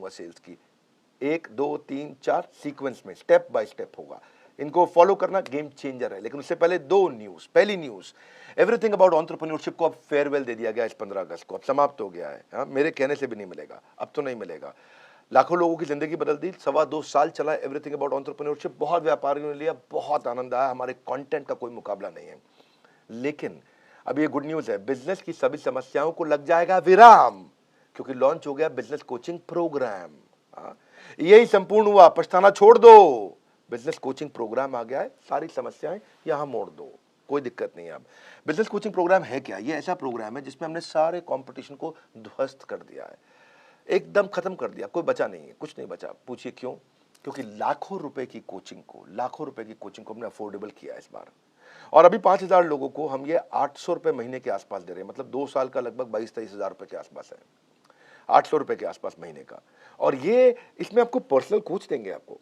दूंगा सेल्स की, 1 2 3 4 सीक्वेंस में स्टेप बाय स्टेप होगा, इनको फॉलो करना गेम चेंजर है। लेकिन उससे पहले दो न्यूज। पहली न्यूज, एवरीथिंग अबाउट एंटरप्रेन्योरशिप को अब फेयरवेल दे दिया गया इस 15 अगस्त को, अब समाप्त हो गया है। हाँ, मेरे कहने से भी नहीं मिलेगा, अब तो नहीं मिलेगा। लाखों लोगों की जिंदगी बदल दी, 2.25 साल चला एवरीथिंग अबाउट एंटरप्रेन्योरशिप, बहुत व्यापारियों ने लिया, बहुत आनंद आया, हमारे कंटेंट का कोई मुकाबला नहीं है। लेकिन अब ये गुड न्यूज है, बिजनेस की सभी समस्याओं को लग जाएगा विराम, क्योंकि लॉन्च हो गया बिजनेस कोचिंग प्रोग्राम। यही संपूर्ण हुआ, पछताना छोड़ दो, बिजनेस कोचिंग प्रोग्राम आ गया है, सारी समस्याएं यहां मोड़ दो, कोई दिक्कत नहीं है। अब बिजनेस कोचिंग प्रोग्राम है क्या? ये ऐसा प्रोग्राम है जिसमें हमने सारे कंपटीशन को ध्वस्त कर दिया है, एकदम खत्म कर दिया, कोई बचा नहीं है, कुछ नहीं बचा। पूछिए क्यों? क्योंकि लाखों रुपए की कोचिंग को हमने अफोर्डेबल किया इस बार, और अभी 5,000 लोगों को हम ये 800 रुपए महीने के आसपास दे रहे हैं, मतलब 2 साल का लगभग 22-23 हजार रुपए के आसपास है, 800 रुपए के आसपास महीने का। और ये इसमें आपको पर्सनल कोच देंगे, आपको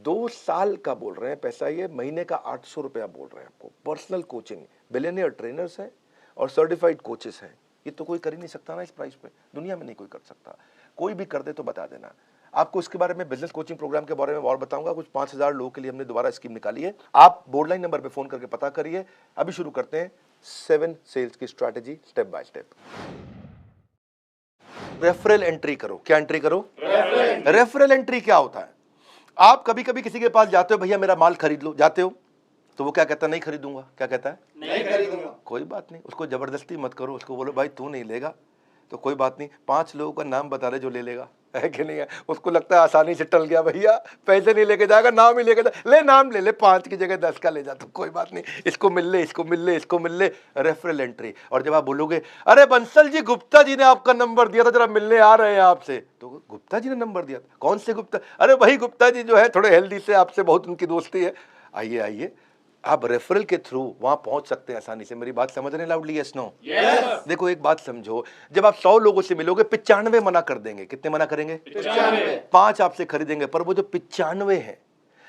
2 साल का बोल रहे हैं पैसा, ये महीने का 800 रुपया बोल रहे हैं आपको, पर्सनल कोचिंग, बिलियनियर ट्रेनर्स हैं और सर्टिफाइड कोचेस हैं। ये तो कोई कर ही नहीं सकता ना इस प्राइस पे, दुनिया में नहीं कोई कर सकता। कोई भी कर दे तो बता देना। आपको इसके बारे में, बिजनेस कोचिंग प्रोग्राम के बारे में और बताऊंगा। कुछ 5,000 लोगों के लिए हमने दोबारा स्कीम निकाली है, आप बोर्डलाइन नंबर पे फोन करके पता करिए। अभी शुरू करते हैं 7 सेल्स की strategy, step by step. Referral entry करो। क्या एंट्री करो? रेफरल एंट्री क्या होता है? आप कभी कभी किसी के पास जाते हो, भैया मेरा माल खरीद लो, जाते हो तो वो क्या कहता है? नहीं खरीदूंगा। क्या कहता है? नहीं खरीदूंगा। कोई बात नहीं, उसको जबरदस्ती मत करो, उसको बोलो भाई तू नहीं लेगा तो कोई बात नहीं, 5 लोगों का नाम बता दे जो ले लेगा, है कि नहीं है? उसको लगता है आसानी से टल गया, भैया पैसे नहीं लेके जाएगा, नाम ही लेके जा, ले नाम ले ले, 5 की जगह 10 का ले जा, तो कोई बात नहीं, इसको मिल ले, इसको मिल ले, इसको मिल ले, रेफरल एंट्री। और जब आप बोलोगे अरे बंसल जी, गुप्ता जी ने आपका नंबर दिया था, जरा मिलने आ रहे हैं आपसे, तो गुप्ता जी ने नंबर दिया था? कौन से गुप्ता? अरे वही गुप्ता जी जो है थोड़े हेल्दी से, आपसे बहुत उनकी दोस्ती है, आइए आइए। आप रेफरल के थ्रू वहां पहुंच सकते हैं आसानी से। मेरी बात समझ रहे हैं लाउडली? Yes no? यस। देखो एक बात समझो, जब आप 100 लोगों से मिलोगे, 95 मना कर देंगे। कितने मना करेंगे? 95। 5 आपसे खरीदेंगे, पर वो जो 95 है,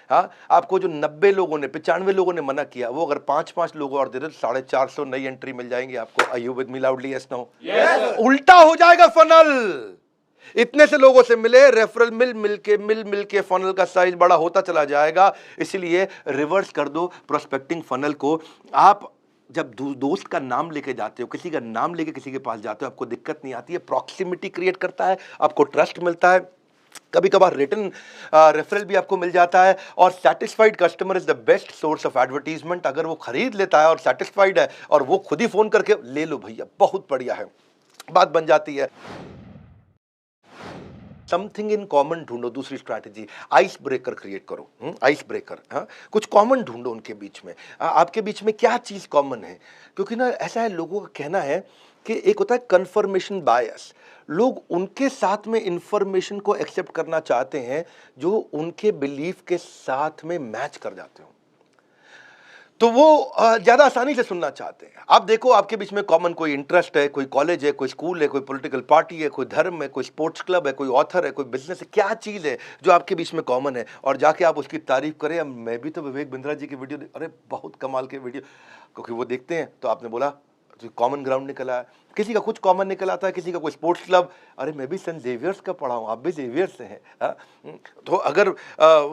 हाँ, आपको जो 90 लोगों ने, 95 लोगों ने मना किया, वो अगर 5-5 लोग और दे दे तो 450 नई एंट्री मिल जाएंगी आपको। Are you with me loudly? Yes no? Yes. उल्टा हो जाएगा फनल, इतने से लोगों से मिले, रेफरल मिल के फनल का साइज बड़ा होता चला जाएगा। इसलिए रिवर्स कर दो प्रोस्पेक्टिंग फनल को। आप जब दोस्त का नाम लेके जाते हो, किसी का नाम लेके किसी के पास जाते हो, आपको दिक्कत नहीं आती है, प्रॉक्सिमिटी क्रिएट करता है, आपको ट्रस्ट मिलता है, कभी कभार रिटर्न रेफरल भी आपको मिल जाता है। और satisfied customer is the best source of advertisement. अगर वो खरीद लेता है और सेटिस्फाइड है और वो खुद ही फोन करके ले लो भैया, बहुत बढ़िया है, बात बन जाती है। समथिंग इन कॉमन ढूंढो। दूसरी स्ट्रैटेजी, आइस ब्रेकर क्रिएट करो। आइस ब्रेकर, हाँ, कुछ कॉमन ढूंढो उनके बीच में। आपके बीच में क्या चीज कॉमन है? क्योंकि ना ऐसा है, लोगों का कहना है कि एक होता है कंफर्मेशन बायस, लोग उनके साथ में इंफॉर्मेशन को एक्सेप्ट करना चाहते हैं जो उनके बिलीफ के साथ में मैच कर जाते हो, तो वो ज्यादा आसानी से सुनना चाहते हैं। आप देखो, आपके बीच में कॉमन कोई इंटरेस्ट है, कोई कॉलेज है, कोई स्कूल है, कोई पॉलिटिकल पार्टी है, कोई धर्म है, कोई स्पोर्ट्स क्लब है, कोई ऑथर है, कोई बिजनेस है, क्या चीज है जो आपके बीच में कॉमन है? और जाके आप उसकी तारीफ करें। मैं भी तो विवेक बिंद्रा जी की वीडियो, अरे बहुत कमाल के वीडियो, क्योंकि वो देखते हैं तो आपने बोला तो कॉमन ग्राउंड निकल आया। किसी का कुछ कॉमन निकल आता है, किसी का कोई स्पोर्ट्स क्लब, अरे मैं भी सेंट जेवियर्स का पढ़ा हूँ, आप भी जेवियर से हैं। तो अगर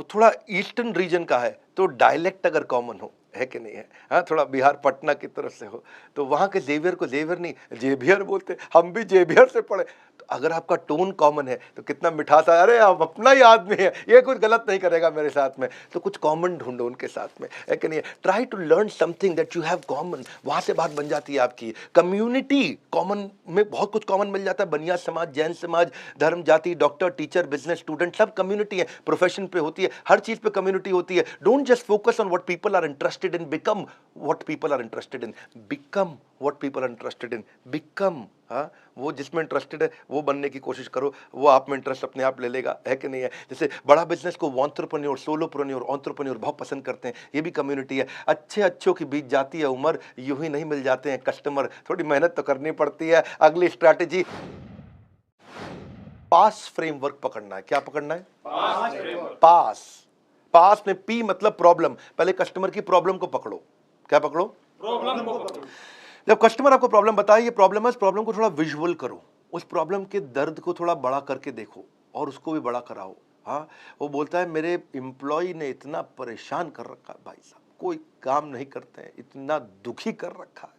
थोड़ा ईस्टर्न रीजन का है तो डायलेक्ट अगर कॉमन हो, है कि नहीं है? हाँ, थोड़ा बिहार पटना की तरफ से हो तो वहाँ के जेवियर को जेवियर नहीं जेवियर बोलते, हम भी जेवियर से पढ़े। तो अगर आपका टोन कॉमन है तो कितना मिठास है, अरे आप अपना ही आदमी है, ये कुछ गलत नहीं करेगा मेरे साथ में। तो कुछ कॉमन ढूंढो उनके साथ में, है कि नहीं? Try to learn something that you have common, वहां से बात बन जाती है आपकी। कम्युनिटी कॉमन में बहुत कुछ कॉमन मिल जाता है, बनिया समाज, जैन समाज, धर्म, जाति, डॉक्टर, टीचर, बिजनेस, स्टूडेंट, सब कम्युनिटी है। प्रोफेशन पे होती है, हर चीज पे कम्युनिटी होती है। Don't just focus on what people are interested in, become what people are interested in, become what people are interested in, become, हाँ, वो जिसमें इंटरेस्टेड है वो बनने की कोशिश करो, वो आप में इंटरेस्ट अपने आप ले लेगा, है कि नहीं है? जैसे बड़ा बिजनेस को एंटरप्रेन्योर, सोलोप्रेन्योर, एंटरप्रेन्योर बहुत पसंद करते हैं, ये भी कम्युनिटी है। अच्छों की बीत जाती है उम्र, यूं ही नहीं मिल जाते हैं कस्टमर, थोड़ी मेहनत तो करनी पड़ती है। अगली स्ट्रैटेजी, पास फ्रेमवर्क पकड़ना है। क्या पकड़ना है? पास। पास में पी मतलब प्रॉब्लम, पहले कस्टमर की प्रॉब्लम को पकड़ो। क्या पकड़ो? प्रॉब्लम को पकड़ो। जब कस्टमर आपको प्रॉब्लम बताए, ये प्रॉब्लम है, इस प्रॉब्लम को थोड़ा विजुअल करो, उस प्रॉब्लम के दर्द को थोड़ा बड़ा करके देखो, और उसको भी बड़ा कराओ। हाँ, वो बोलता है मेरे एम्प्लॉय ने इतना परेशान कर रखा है भाई साहब, कोई काम नहीं करते हैं, इतना दुखी कर रखा है,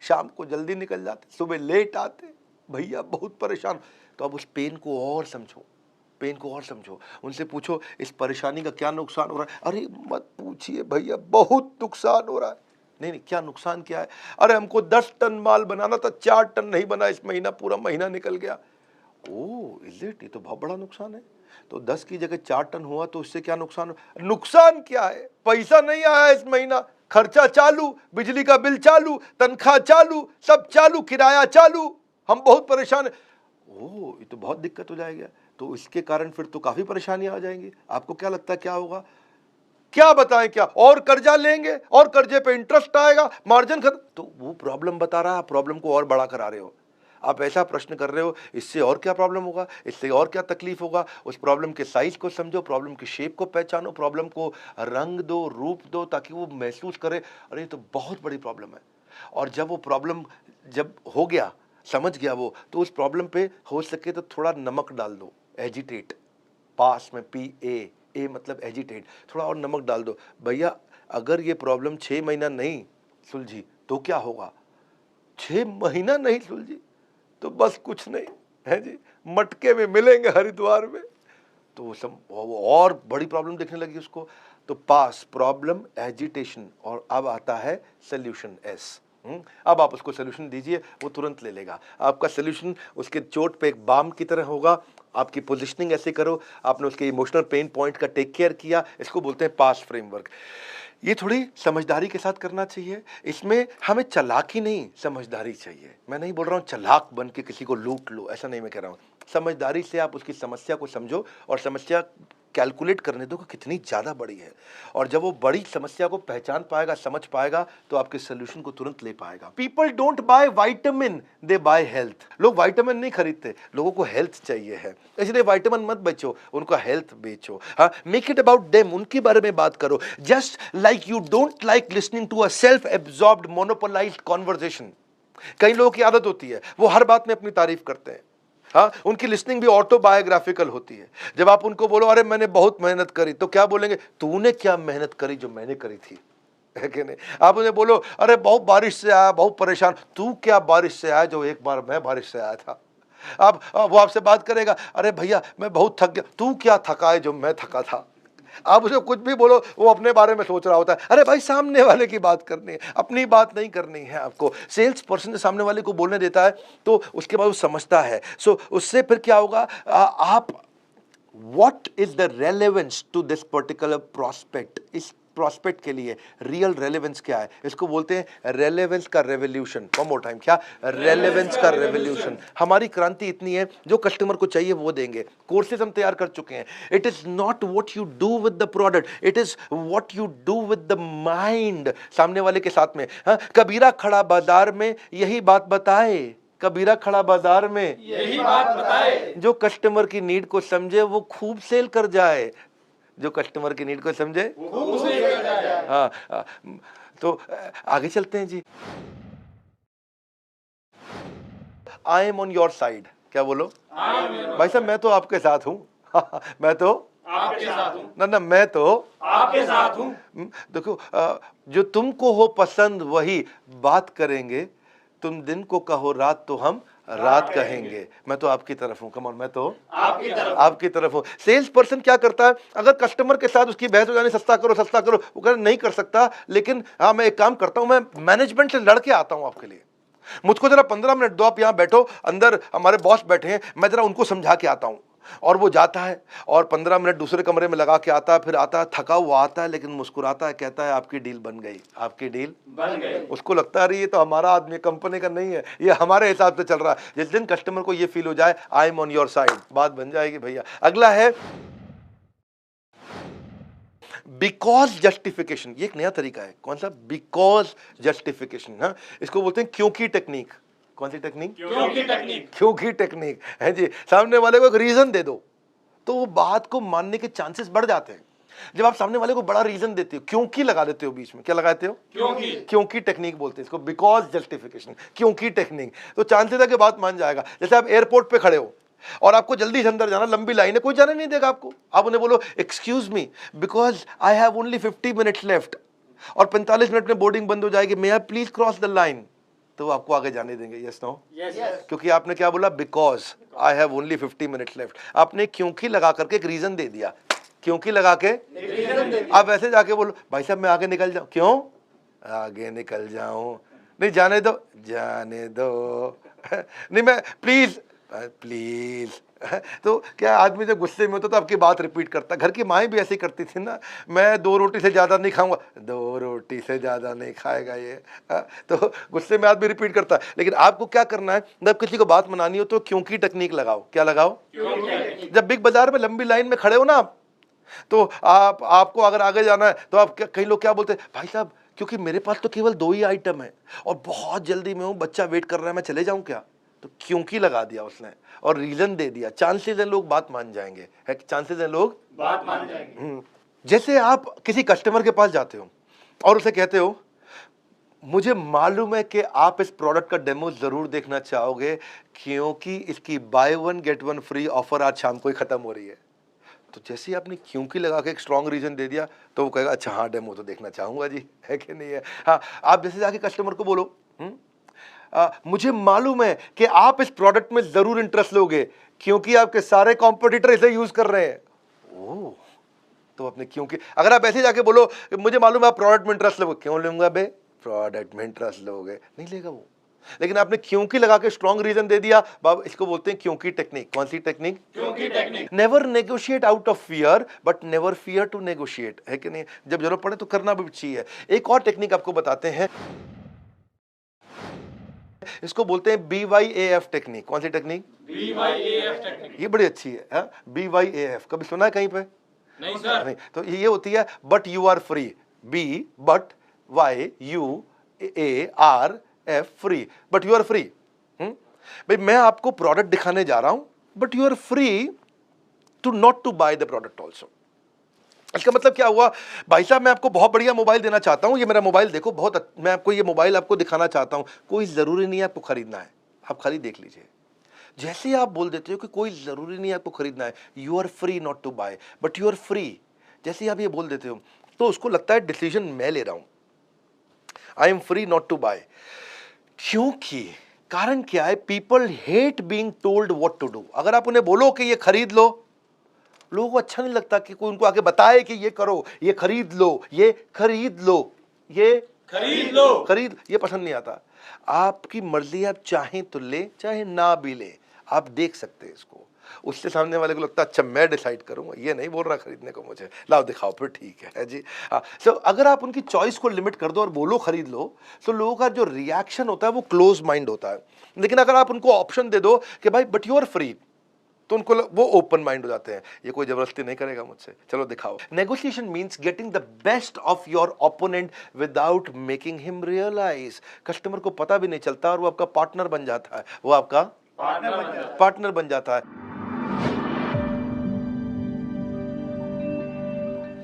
शाम को जल्दी निकल जाते, सुबह लेट आते, भैया बहुत परेशान। तो अब उस पेन को और समझो, पेन को और समझो, उनसे पूछो इस परेशानी का क्या नुकसान हो रहा है। अरे मत पूछिए भैया, बहुत नुकसान हो रहा है। नहीं नहीं, क्या नुकसान क्या है? अरे हमको 10 टन माल बनाना था, 4 टन नहीं बना इस महीना, पूरा महीना निकल गया। ओह इज इट, ये तो बहुत बड़ा नुकसान है। तो 10 की जगह 4 टन हुआ तो इससे क्या नुकसान? नुकसान क्या है? पैसा नहीं आया इस महीना, खर्चा चालू, बिजली का बिल चालू, तनख्वाह चालू, सब चालू, किराया चालू, हम बहुत परेशान है। ओह ये तो बहुत दिक्कत हो जाएगा। तो इसके कारण फिर तो काफी परेशानियां आ जाएंगी। आपको क्या लगता है क्या होगा? क्या बताएं, क्या और कर्जा लेंगे और कर्जे पे इंटरेस्ट आएगा, मार्जिन खत्म। तो वो प्रॉब्लम बता रहा है, प्रॉब्लम को और बड़ा करा रहे हो। आप ऐसा प्रश्न कर रहे हो, इससे और क्या प्रॉब्लम होगा, इससे और क्या तकलीफ होगा। उस प्रॉब्लम के साइज को समझो, प्रॉब्लम की शेप को पहचानो, प्रॉब्लम को रंग दो, रूप दो, ताकि वो महसूस करे अरे ये तो बहुत बड़ी प्रॉब्लम है। और जब वो प्रॉब्लम जब हो गया, समझ गया वो, तो उस प्रॉब्लम पे हो सके तो थोड़ा नमक डाल दो, एजिटेट, पास में PA मतलब एजिटेट, थोड़ा और नमक डाल दो। भैया अगर ये प्रॉब्लम 6 महीना नहीं सुलझी तो क्या होगा? 6 महीना नहीं सुलझी तो बस कुछ नहीं है जी, मटके में मिलेंगे हरिद्वार में। तो वो और बड़ी प्रॉब्लम देखने लगी उसको। तो पास, प्रॉब्लम, एजिटेशन, और अब आता है सोल्यूशन S। अब आप उसको सोल्यूशन दीजिए, वो तुरंत ले लेगा। आपका सोल्यूशन उसके चोट पे एक बाम की तरह होगा। आपकी पोजीशनिंग ऐसे करो, आपने उसके इमोशनल पेन पॉइंट का टेक केयर किया, इसको बोलते हैं पास फ्रेमवर्क। ये थोड़ी समझदारी के साथ करना चाहिए। इसमें हमें चालाकी नहीं, समझदारी चाहिए। मैं नहीं बोल रहा हूँ चालाक बन के किसी को लूट लो, ऐसा नहीं मैं कह रहा हूँ। समझदारी से आप उसकी समस्या को समझो और समस्या कैलकुलेट करने दो कि कितनी ज़्यादा बड़ी है। और जब वो बड़ी समस्या को पहचान पाएगा, समझ पाएगा, तो आपके सोल्यूशन को तुरंत ले पाएगा। People don't buy vitamin, they by health. लोग वाइटामिन नहीं खरीदते, लोगों को हेल्थ चाहिए है, इसलिए वाइटामिन मत बेचो, उनका हेल्थ बेचो। हाँ, मेक इट अबाउट देम, उनके बारे में बात करो। Just like you don't like listening to a self absorbed monopolised conversation. कई लोगों की आदत होती है, वो हर बात में अपनी तारीफ करते हैं। हाँ, उनकी लिसनिंग भी ऑटोबायोग्राफिकल होती है। जब आप उनको बोलो अरे मैंने बहुत मेहनत करी, तो क्या बोलेंगे? तूने क्या मेहनत करी जो मैंने करी थी, है कि नहीं? आप उन्हें बोलो अरे बहुत बारिश से आया, बहुत परेशान, तू क्या बारिश से आया जो एक बार मैं बारिश से आया था। अब वो आपसे बात करेगा अरे भैया मैं बहुत थक गया, तू क्या थका है जो मैं थका था। आप उसे कुछ भी बोलो, वो अपने बारे में सोच रहा होता है। अरे भाई सामने वाले की बात करनी है, अपनी बात नहीं करनी है आपको। सेल्स पर्सन सामने वाले को बोलने देता है तो उसके बाद वो समझता है। सो उससे फिर क्या होगा, आप what is the relevance to this particular prospect, इस प्रोस्पेक्ट के लिए रियल रेलेवेंस क्या है, इसको बोलते हैं रेलेवेंस का रेवोल्यूशन। वन मोर टाइम, क्या? रेलेवेंस का रेवोल्यूशन। हमारी क्रांति इतनी है, जो कस्टमर को चाहिए वो देंगे। कोर्सेज हम तैयार कर चुके हैं। It is not what you do with the product, it is what you do with the mind सामने वाले के साथ में। हाँ, कबीरा खड़ा बाजार में यही बात बताए, कबीरा खड़ा बाजार में यही बात बताए, जो कस्टमर की नीड को समझे वो खूब सेल कर जाए, जो कस्टमर की नीड को समझे वो खूब सेल कर जाए। हाँ, तो आगे चलते हैं जी। I am on your side, क्या बोलो? भाई साहब मैं तो आपके साथ हूँ। मैं तो आपके साथ हूँ। ना मैं तो आपके साथ हूँ। देखो, जो तुमको हो पसंद वही बात करेंगे, तुम दिन को कहो रात तो हम रात कहेंगे। मैं तो आपकी तरफ हूं, कम ऑन, मैं तो आपकी तरफ हूं। सेल्स पर्सन क्या करता है, अगर कस्टमर के साथ उसकी बहस हो जाने, सस्ता करो सस्ता करो, वो कहना नहीं कर सकता, लेकिन हाँ मैं एक काम करता हूं, मैं मैनेजमेंट से लड़के आता हूं आपके लिए, मुझको जरा 15 मिनट दो, आप यहां बैठो, अंदर हमारे बॉस बैठे हैं, मैं जरा उनको समझा के आता हूं। और वो जाता है और 15 मिनट दूसरे कमरे में लगा के आता है, फिर आता है थका हुआ आता है, लेकिन मुस्कुराता है, कहता है आपकी डील बन गई, आपकी डील बन गई। उसको लगता है ये तो हमारा आदमी, कंपनी का नहीं है, ये हमारे हिसाब से चल रहा है। जिस दिन कस्टमर को ये फील हो जाए आई एम ऑन योर साइड, बात बन जाएगी भैया। अगला है बिकॉज जस्टिफिकेशन। ये एक नया तरीका है। कौन सा? Because justification. हाँ, इसको बोलते हैं क्योंकि टेक्निक। कौन सी टेक्निक? क्योंकि टेक्निक। क्योंकि टेक्निक है जी। सामने वाले को एक रीजन दे दो तो वो बात को मानने के चांसेस बढ़ जाते हैं। जब आप सामने वाले को बड़ा रीजन देते हो, क्योंकि लगा देते हो बीच में, क्या लगाते हो? क्योंकि। क्योंकि टेक्निक बोलते हैं इसको, बिकॉज जस्टिफिकेशन, क्योंकि टेक्निक। तो चांसेस है कि बात मान जाएगा। जैसे आप एयरपोर्ट पे खड़े हो, और आपको जल्दी से अंदर जाना, लंबी लाइन है, कोई जाने नहीं देगा आपको। आप उन्हें बोलो excuse me because I have only 50 minutes left, और 45 मिनट में बोर्डिंग बंद हो जाएगी, may I please cross the line, तो वो आपको आगे जाने देंगे। Yes no? क्योंकि आपने क्या बोला? Because I have only 50 minutes left. आपने क्योंकि लगा करके एक रीजन दे दिया, क्योंकि लगा के आप ऐसे जाके बोलो भाई साहब मैं आगे निकल जाऊं, क्यों आगे निकल जाऊं? नहीं जाने दो, जाने दो नहीं मैं प्लीज प्लीज तो क्या आदमी जब गुस्से में होता तो आपकी बात रिपीट करता। घर की माएँ भी ऐसी करती थी ना, मैं 2 रोटी से ज़्यादा नहीं खाऊंगा, 2 रोटी से ज़्यादा नहीं खाएगा ये, तो गुस्से में आदमी रिपीट करता है। लेकिन आपको क्या करना है, जब किसी को बात मनानी हो तो क्योंकि टेक्निक लगाओ। क्या लगाओ? जब बिग बाजार में लंबी लाइन में खड़े हो ना आप, तो आपको अगर आगे जाना है तो आप कई लोग क्या बोलते हैं, भाई साहब क्योंकि मेरे पास तो केवल 2 ही आइटम है और बहुत जल्दी में हूँ, बच्चा वेट कर रहा है, मैं चले जाऊं क्या? तो क्योंकि लगा दिया उसने और रीजन दे दिया। चांसेस है लोग बात मान जाएंगे, है चांसेस है लोग बात मान जाएंगे। जैसे आप किसी कस्टमर के पास जाते हो और उसे कहते हो मुझे मालूम है कि आप इस प्रोडक्ट का डेमो जरूर देखना चाहोगे क्योंकि इसकी बाय 1 गेट 1 फ्री ऑफर आज शाम को ही खत्म हो रही है। तो जैसे ही आपने क्योंकि लगा के एक स्ट्रॉन्ग रीजन दे दिया तो वो कहेगा अच्छा हाँ डेमो तो देखना चाहूंगा जी, है कि नहीं है? हाँ, आप जैसे जाके कस्टमर को बोलो मुझे मालूम है कि आप इस प्रोडक्ट में जरूर इंटरेस्ट लोगे क्योंकि आपके सारे कॉम्पिटिटर इसे यूज कर रहे हैं। ओह, तो अपने क्योंकि अगर आप ऐसे जाके बोलो मुझे मालूम है आप प्रोडक्ट में इंटरेस्ट लोगे, क्यों लूंगा बे, प्रोडक्ट में इंटरेस्ट लोगे, नहीं लेगा वो। लेकिन आपने क्योंकि लगा के स्ट्रॉन्ग रीजन दे दिया, बाबा इसको बोलते हैं क्योंकि टेक्निक। कौन सी टेक्निक? क्योंकि technique. Never negotiate out of fear but never fear to negotiate, है कि नहीं? जब जरूरत पड़े तो करना भी चाहिए। एक और टेक्निक आपको बताते हैं, इसको बोलते हैं BYAF टेक्निक। कौन सी टेक्निक? BYAF technique. ये बड़ी अच्छी है। BYAF कभी सुना है कहीं पे? नहीं सर। नहीं, तो ये होती है but you are free. B but YUARF free, but you are free. भाई मैं आपको प्रोडक्ट दिखाने जा रहा हूं but you are free to not to buy the product also. इसका मतलब क्या हुआ? भाई साहब मैं आपको बहुत बढ़िया मोबाइल देना चाहता हूं, ये मेरा मोबाइल देखो बहुत मैं आपको ये मोबाइल आपको दिखाना चाहता हूं, कोई जरूरी नहीं है आपको खरीदना है, आप खाली देख लीजिए। जैसे ही आप बोल देते हो कि कोई जरूरी नहीं है आपको खरीदना है, you are free not to buy but you are free, जैसे ही आप ये बोल देते हो तो उसको लगता है डिसीजन मैं ले रहा हूं, I am free not to buy. क्योंकि कारण क्या है? People hate being told what to do. अगर आप उन्हें बोलो कि ये खरीद लो, लोगों को अच्छा नहीं लगता कि कोई उनको आगे बताए कि ये करो, ये खरीद लो, ये खरीद लो, ये खरीद लो, खरीद, ये पसंद नहीं आता। आपकी मर्जी, आप चाहें तो ले चाहे ना भी ले, आप देख सकते हैं इसको। उससे सामने वाले को लगता है अच्छा मैं डिसाइड करूंगा, ये नहीं बोल रहा खरीदने को मुझे, लाओ दिखाओ फिर, ठीक है जी। हाँ, सो अगर आप उनकी चॉइस को लिमिट कर दो और बोलो खरीद लो, तो लोगों का जो रिएक्शन होता है वो क्लोज माइंड होता है। लेकिन अगर आप उनको ऑप्शन दे दो कि भाई बट यू आर फ्री, तो उनको वो ओपन माइंड हो जाते हैं, ये कोई जबरदस्ती नहीं करेगा मुझसे, चलो दिखाओ। Negotiation means getting the best of your opponent without making him realise. Customer को पता भी नहीं चलता और वो आपका पार्टनर बन जाता है, वो आपका पार्टनर बन जाता है।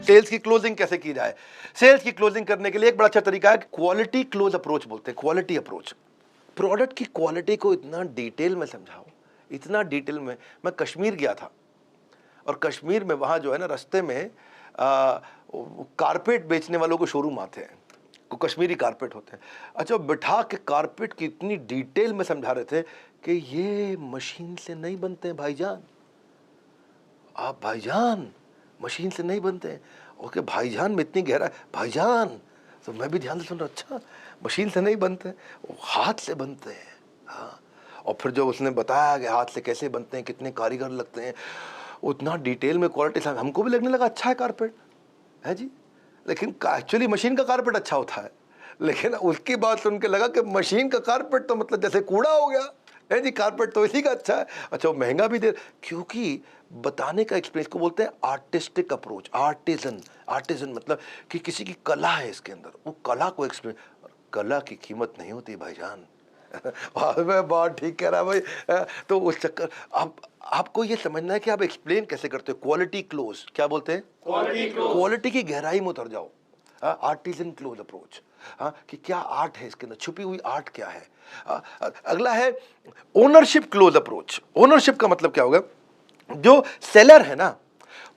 सेल्स की क्लोजिंग कैसे की जाए? सेल्स की क्लोजिंग करने के लिए एक बड़ा अच्छा तरीका है, क्वालिटी क्लोज अप्रोच बोलते हैं, क्वालिटी अप्रोच। प्रोडक्ट की क्वालिटी को इतना डिटेल में समझाओ, इतना डिटेल में। मैं कश्मीर गया था और कश्मीर में वहाँ जो है ना रास्ते में कारपेट बेचने वालों को शोरूम आते हैं, को कश्मीरी कारपेट होते हैं। अच्छा, बिठा के कारपेट की इतनी डिटेल में समझा रहे थे कि ये मशीन से नहीं बनते हैं भाईजान, आप भाईजान मशीन से नहीं बनते हैं। ओके भाईजान में इतनी गहरा, भाईजान तो मैं भी ध्यान से सुन रहा, अच्छा मशीन से नहीं बनते, वो हाथ से बनते हैं। हाँ, और फिर जो उसने बताया कि हाथ से कैसे बनते हैं, कितने कारीगर लगते हैं, उतना डिटेल में क्वालिटी से हमको भी लगने लगा अच्छा है कारपेट, है जी। लेकिन एक्चुअली मशीन का कारपेट अच्छा होता है, लेकिन उसकी बात सुन के लगा कि मशीन का कारपेट तो मतलब जैसे कूड़ा हो गया, है जी, कारपेट तो इसी का अच्छा है। अच्छा, वो महंगा भी दे, क्योंकि बताने का एक्सपीरियंस को बोलते हैं आर्टिस्टिक अप्रोच। आर्टिजन मतलब कि किसी की कला है इसके अंदर, वो कला को एक्सप्लेन। कला की कीमत नहीं होती भाईजान। मैं बहुत ठीक कह रहा भाई। तो उस चक्कर आपको ये समझना है कि आप एक्सप्लेन कैसे करते हो। क्वालिटी क्लोज क्या बोलते हैं? क्वालिटी की गहराई में उतर जाओ। आर्टिजन क्लोज अप्रोच, कि क्या आर्ट है इसके अंदर, छुपी हुई आर्ट क्या है। अगला है ओनरशिप क्लोज अप्रोच। ओनरशिप का मतलब क्या होगा, जो सेलर है ना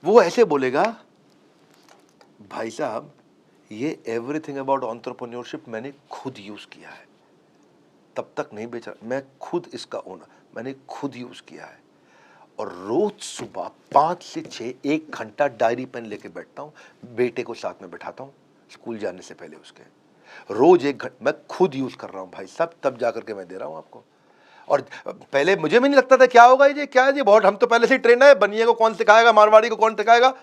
वो ऐसे बोलेगा, भाई साहब ये एवरीथिंग अबाउट एंटरप्रेन्योरशिप मैंने खुद यूज किया है, तब तक नहीं बेचा, मैं खुद इसका ओनर, मैंने खुद यूज किया है। और रोज सुबह 5 से 6 1 घंटा डायरी पेन लेके बैठता हूँ, बेटे को साथ में बैठाता हूँ स्कूल जाने से पहले उसके, रोज 1 घंटा मैं खुद यूज कर रहा हूँ भाई साहब, तब जाकर के मैं दे रहा हूँ आपको। और पहले मुझे भी नहीं लगता था क्या होगा ये, क्या है ये, बहुत हम तो पहले से ही ट्रेन है, बनिए को कौन सिखाएगा, मारवाड़ी को कौन सिखाएगा।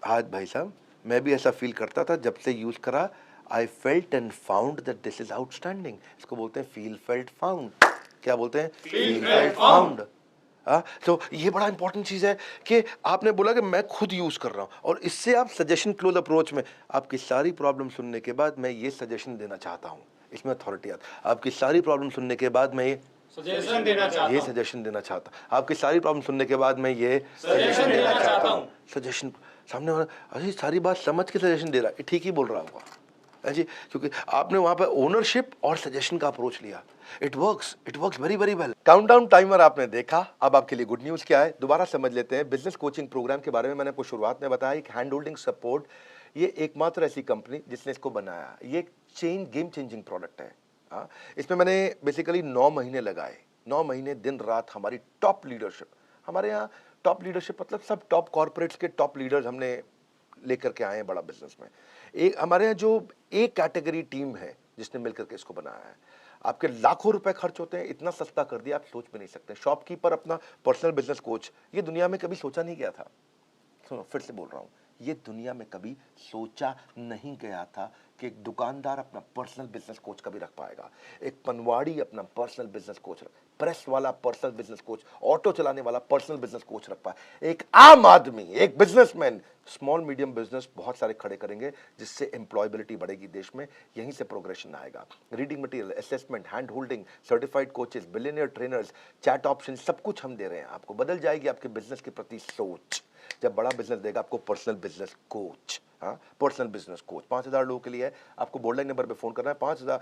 आज भाई साहब मैं भी ऐसा फील करता था, जब से यूज करा I felt and found that this is outstanding. इसको बोलते हैं फील फेल्ट फाउंड। क्या बोलते हैं, फील फेल्ट फाउंड। तो ये बड़ा इंपॉर्टेंट चीज है कि आपने बोला कि मैं खुद यूज कर रहा हूं, और इससे आप सजेशन क्लोज अप्रोच में आपकी सारी प्रॉब्लम सुनने के बाद मैं ये सजेशन देना चाहता हूं, इसमें अथॉरिटी आता, आपकी सारी प्रॉब्लम सुनने के बाद मैं ये सजेशन देना चाहता हूं, आपकी सारी प्रॉब्लम सुनने के बाद मैं ये सजेशन देना चाहता हूं। सजेशन, सामने वाला अरे सारी बात समझ के सजेशन दे रहा है, ठीक ही बोल रहा होगा जी, क्योंकि आपने वहां पे ओनरशिप और सजेशन का अप्रोच लिया। It works very very well. Countdown timer आपने देखा, अब आपके लिए गुड न्यूज क्या है, दोबारा समझ लेते हैं। बिजनेस कोचिंग प्रोग्राम के बारे में मैंने आपको शुरुआत में बताया, एक हैंड होल्डिंग सपोर्ट, ये एकमात्र ऐसी कंपनी जिसने इसको बनाया, ये गेम चेंजिंग प्रोडक्ट है। इसमें मैंने बेसिकली 9 महीने लगाए, 9 महीने दिन रात हमारी टॉप लीडरशिप, हमारे यहाँ टॉप लीडरशिप मतलब सब टॉप कॉर्पोरेट्स के टॉप लीडर्स हमने लेकर के आए हैं बड़ा बिजनेस में। एक हमारे यहाँ जो एक कैटेगरी टीम है जिसने मिलकर के इसको बनाया है, आपके लाखों रुपए खर्च होते हैं, इतना सस्ता कर दिया आप सोच भी नहीं सकते। शॉपकीपर अपना पर्सनल बिजनेस कोच, ये दुनिया में कभी सोचा नहीं गया था। सुनो फिर से बोल रहा हूं, ये दुनिया में कभी सोचा नहीं गया था कि एक दुकानदार अपना पर्सनल बिजनेस कोच कभी रख पाएगा, एक पनवाड़ी अपना पर्सनल बिजनेस कोच रख, प्रेस वाला पर्सनल बिजनेस कोच, ऑटो चलाने वाला पर्सनल बिजनेस कोच रख पाए, एक आम आदमी, एक बिजनेसमैन, स्मॉल मीडियम बिजनेस बहुत सारे खड़े करेंगे, जिससे एम्प्लॉयबिलिटी बढ़ेगी देश में, यहीं से प्रोग्रेशन आएगा। Reading material, assessment, hand holding, certified coaches, billionaire trainers, chat option, सब कुछ हम दे रहे हैं आपको। बदल जाएगी आपके बिजनेस के प्रति सोच जब बड़ा बिजनेस देगा आपको personal business coach. Personal business coach 5000 लोगों के लिए है। आपको बोर्ड लाइन नंबर पे फोन करना है, 5000,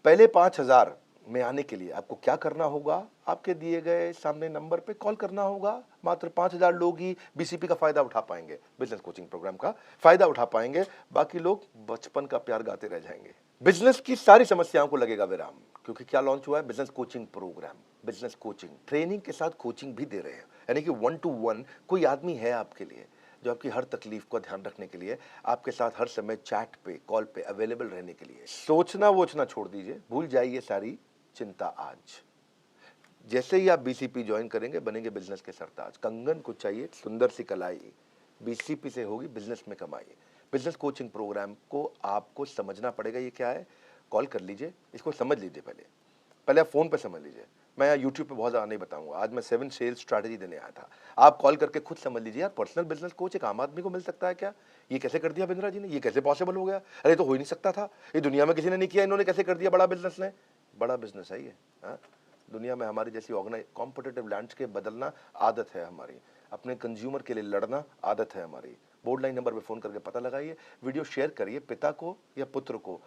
पहले 5000 में आने के लिए आपको क्या करना होगा, आपके दिए गए सामने नंबर पे कॉल करना होगा। मात्र 5000 लोग ही बीसीपी का फायदा उठा पाएंगे, बिजनेस कोचिंग प्रोग्राम का फायदा उठा पाएंगे, बाकी लोग बचपन का प्यार गाते रह जाएंगे। बिजनेस की सारी समस्याओं को लगेगा विराम, क्योंकि क्या लॉन्च हुआ है, business coaching programme. Business coaching training के साथ कोचिंग भी दे रहे हैं, यानी कि 1 to 1 कोई आदमी है आपके लिए जो आपकी हर तकलीफ को ध्यान रखने के लिए, आपके साथ हर समय चैट पे कॉल पे अवेलेबल रहने के लिए। सोचना वोचना छोड़ दीजिए, भूल जाइए सारी चिंता। आज जैसे ही आप बीसीपी ज्वाइन करेंगे बनेंगे बिजनेस के सरताज। कंगन को चाहिए सुंदर सी कलाई, बीसीपी से होगी बिजनेस में कमाई। बिजनेस कोचिंग प्रोग्राम को आपको समझना पड़ेगा, ये क्या है, कॉल कर लीजिए, इसको समझ लीजिए, पहले आप फोन पे समझ लीजिए। मैं यूट्यूब पे बहुत ज़्यादा नहीं बताऊंगा, आज मैं 7 सेल्स स्ट्रैटेजी देने आया था। आप कॉल करके खुद समझ लीजिए, यार पर्सनल बिजनेस कोच एक आम आदमी को मिल सकता है क्या, ये कैसे कर दिया बिंद्रा जी ने, ये कैसे पॉसिबल हो गया, अरे तो हो ही नहीं सकता था, ये दुनिया में किसी ने नहीं किया, इन्होंने कैसे कर दिया, बड़ा बिजनेस ने, बड़ा बिजनेस है ये। दुनिया में हमारी जैसी ऑर्गेनाइज कॉम्पिटिटिव लैंडस्केप बदलना आदत है हमारी, अपने कंज्यूमर के लिए लड़ना आदत है हमारी। बोर्ड लाइन नंबर पे फोन करके पता लगाइए, वीडियो शेयर करिए पिता को या पुत्र को,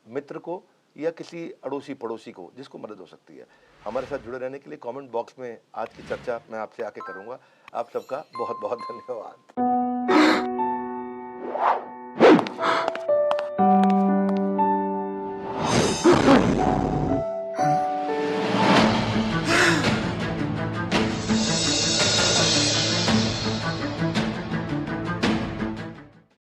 मित्र को या किसी अड़ोसी पड़ोसी को जिसको मदद हो सकती है। हमारे साथ जुड़े रहने के लिए कमेंट बॉक्स में आज की चर्चा मैं आपसे आके करूंगा। आप सबका बहुत बहुत धन्यवाद।